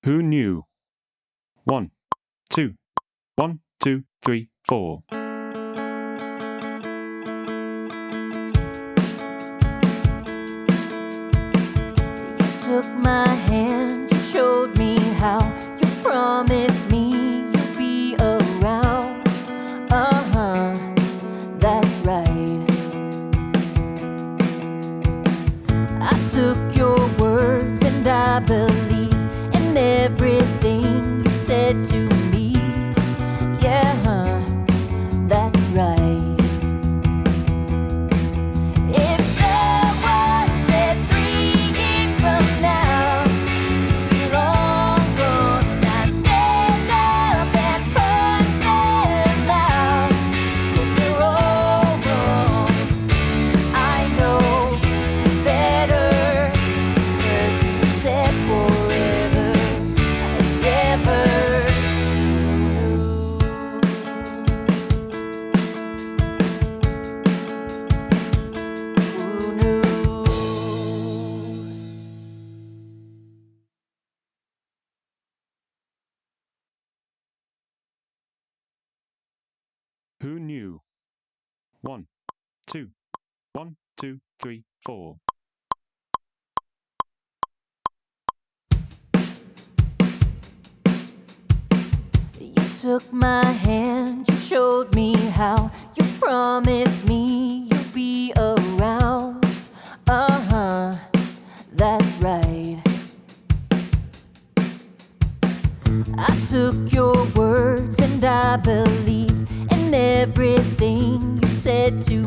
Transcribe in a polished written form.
Who knew? 1, 2, 1, 2, 3, 4. You took my hand, you showed me how, you promised me you'd be around. That's right. I took your words and I believed in everything you said to me. Yeah, that's right. If someone said 3 years from now we're all gone, I'd stand up and punch them out, 'cause they're all wrong. I know better, 'cause you said forever and ever. Who knew? Who knew? 1, 2, 1, 2, 3, 4. You took my hand, you showed me how, you promised me you'd be around. That's right. I took your words and I believed in everything you said to